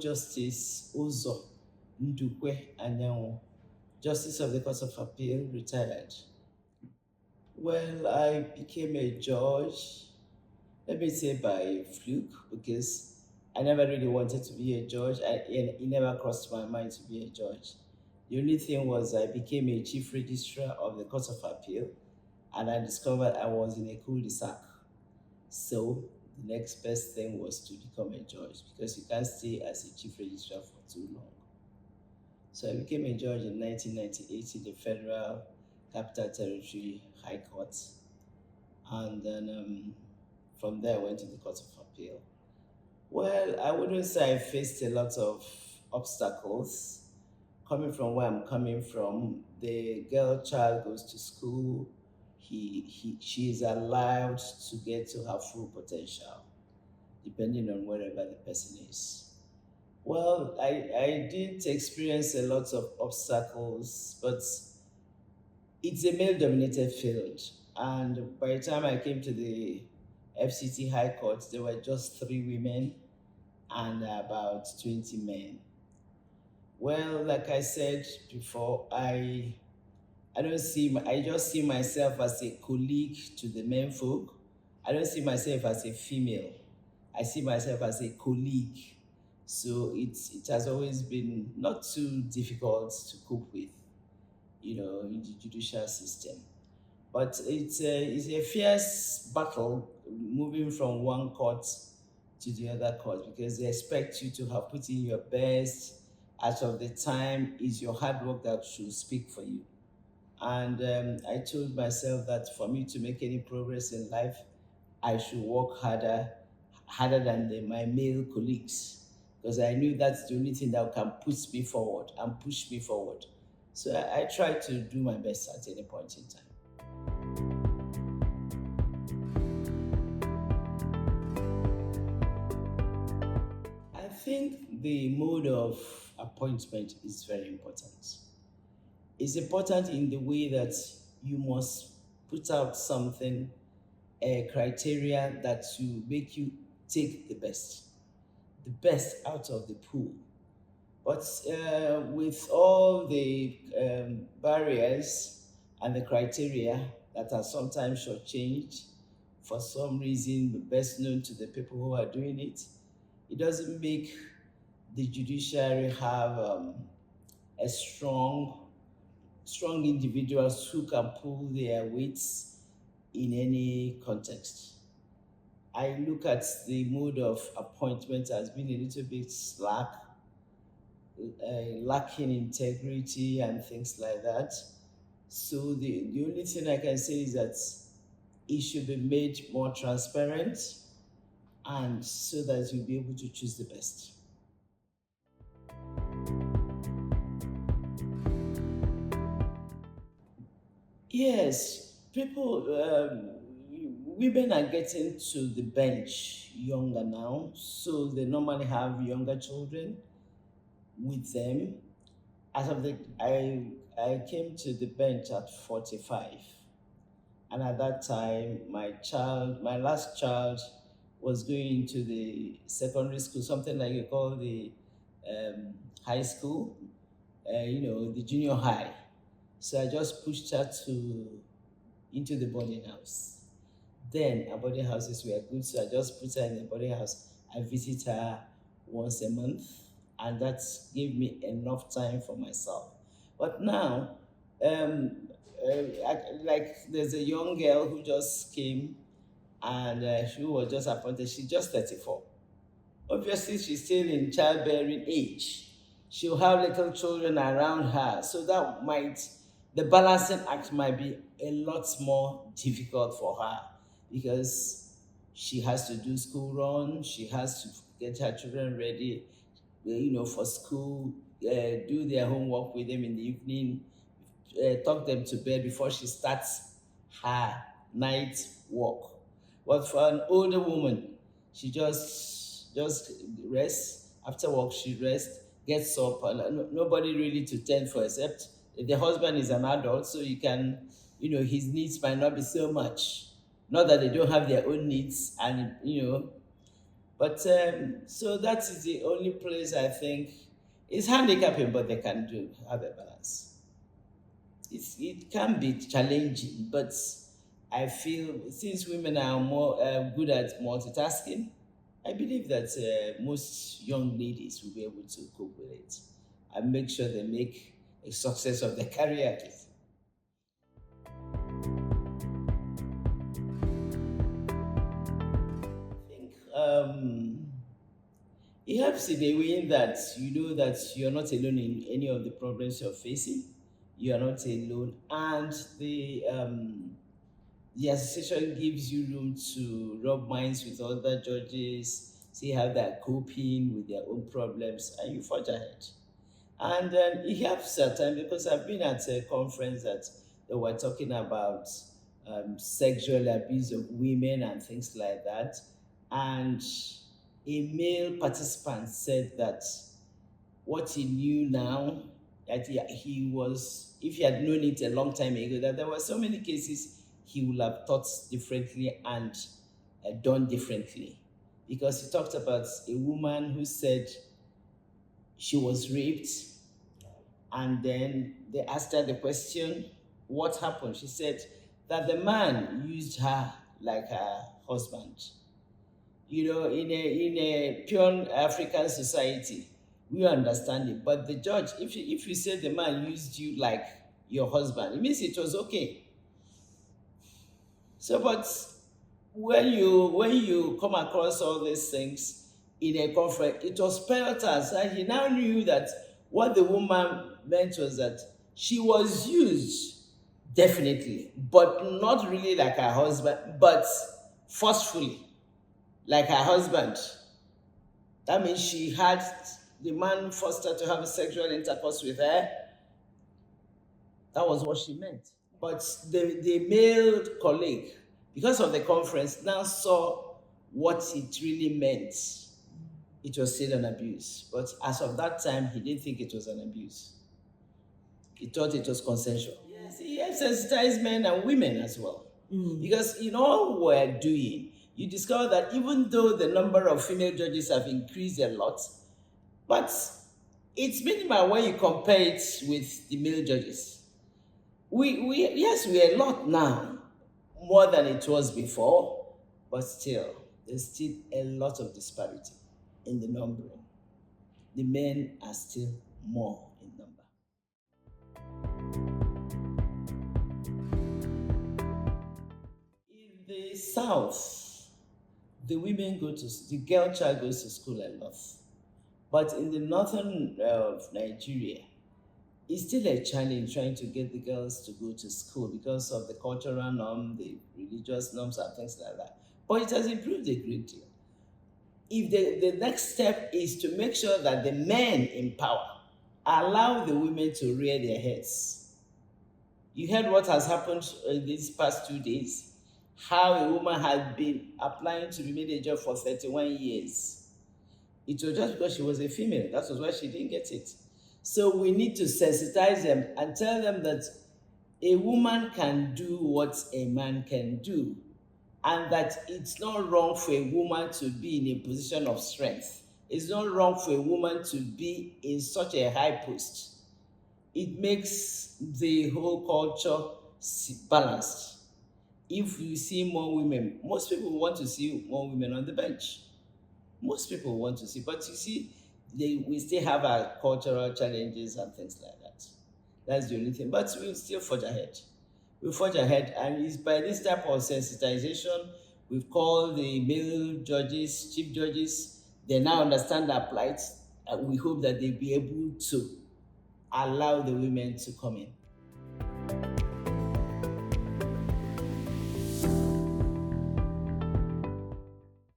Justice Uzo Ndukwe Anyanwu, Justice of the Court of Appeal, retired. Well, I became a judge, let me say by fluke, because I never really wanted to be a judge. And it never crossed my mind to be a judge. The only thing was I became a chief registrar of the Court of Appeal, and I discovered I was in a cul-de-sac. So the next best thing was to become a judge because you can't stay as a chief registrar for too long. So I became a judge in 1998 in the Federal Capital Territory High Court. And then from there I went to the Court of Appeal. Well, I wouldn't say I faced a lot of obstacles. Coming from where I'm coming from, the girl child goes to school, she is allowed to get to her full potential, depending on wherever the person is. Well, I did experience a lot of obstacles, but it's a male dominated field. And by the time I came to the FCT High Court, there were just three women and about 20 men. Well, like I said before, I don't see I just see myself as a colleague to the men folk. I don't see myself as a female. I see myself as a colleague. So it has always been not too difficult to cope with, in the judicial system. But it's a fierce battle moving from one court to the other court because they expect you to have put in your best. As of the time, it's your hard work that should speak for you. And I told myself that for me to make any progress in life, I should work harder than my male colleagues, because I knew that's the only thing that can push me forward and push me forward. So I try to do my best at any point in time. I think the mode of appointment is very important. It's important in the way that you must put out something, a criteria that will make you take the best out of the pool. But with all the barriers and the criteria that are sometimes shortchanged for some reason, best known to the people who are doing it, it doesn't make the judiciary have a strong individuals who can pull their weights in any context. I look at the mode of appointment as being a little bit lacking integrity and things like that. So the only thing I can say is that it should be made more transparent and so that you'll be able to choose the best. Yes, women are getting to the bench younger now, so they normally have younger children with them. As of I came to the bench at 45, and at that time, my last child, was going to the secondary school, something like you call the high school, the junior high. So I just pushed her into the boarding house. Then our boarding houses were good, so I just put her in the boarding house. I visit her once a month, and that gave me enough time for myself. But now, like there's a young girl who just came, and she was just appointed. She's just 34. Obviously, she's still in childbearing age. She'll have little children around her, so the balancing act might be a lot more difficult for her because she has to do school run, she has to get her children ready, for school, do their homework with them in the evening, tuck them to bed before she starts her night walk. But for an older woman, she just rests. After work, she rests, gets up, and nobody really to tend for except the husband is an adult, so you can, his needs might not be so much. Not that they don't have their own needs, and But so that is the only place I think is handicapping, but they can do have a balance. It can be challenging, but I feel since women are more good at multitasking, I believe that most young ladies will be able to cope with it and make sure they make a success of their career at it. I think it helps in a way that you know that you're not alone in any of the problems you're facing. You are not alone, and the association gives you room to rub minds with other judges, see how they're coping with their own problems, and you forge ahead. And it helps at times because I've been at a conference that they were talking about sexual abuse of women and things like that. And a male participant said that what he knew now, that he was, if he had known it a long time ago, that there were so many cases he would have thought differently and done differently. Because he talked about a woman who said she was raped, and then they asked her the question, what happened? She said that the man used her like her husband. You know, in a pure African society, we understand it. But the judge, if you say the man used you like your husband, it means it was okay. So, but when you come across all these things in a conference, it was spelled out, and he now knew that what the woman meant was that she was used definitely, but not really like her husband, but forcefully like her husband. That means she had the man forced her to have sexual intercourse with her. That was what she meant. But the male colleague, because of the conference, now saw what it really meant. It was still an abuse. But as of that time, he didn't think it was an abuse. He thought it was consensual. Yes, he has sensitized men and women as well. Because in all we're doing, you discover that even though the number of female judges have increased a lot, but it's minimal when you compare it with the male judges. We yes, we're a lot now, more than it was before, but still, there's still a lot of disparity in the numbering. The men are still more in number. In the south, the girl child goes to school a lot. But in the northern of Nigeria, it's still a challenge trying to get the girls to go to school because of the cultural norm, the religious norms, and things like that. But it has improved a great deal. If the next step is to make sure that the men in power allow the women to rear their heads. You heard what has happened in these past 2 days, how a woman had been applying to be made a job for 31 years. It was just because she was a female. That was why she didn't get it. So we need to sensitize them and tell them that a woman can do what a man can do, and that it's not wrong for a woman to be in a position of strength. It's not wrong for a woman to be in such a high post. It makes the whole culture balanced. If you see more women, most people want to see more women on the bench. Most people want to see, but you see, we still have our cultural challenges and things like that. That's the only thing. But we'll still forge ahead. We'll forge ahead, and it's by this type of sensitization we've called the male judges, chief judges. They now understand our plight, and we hope that they'll be able to allow the women to come in.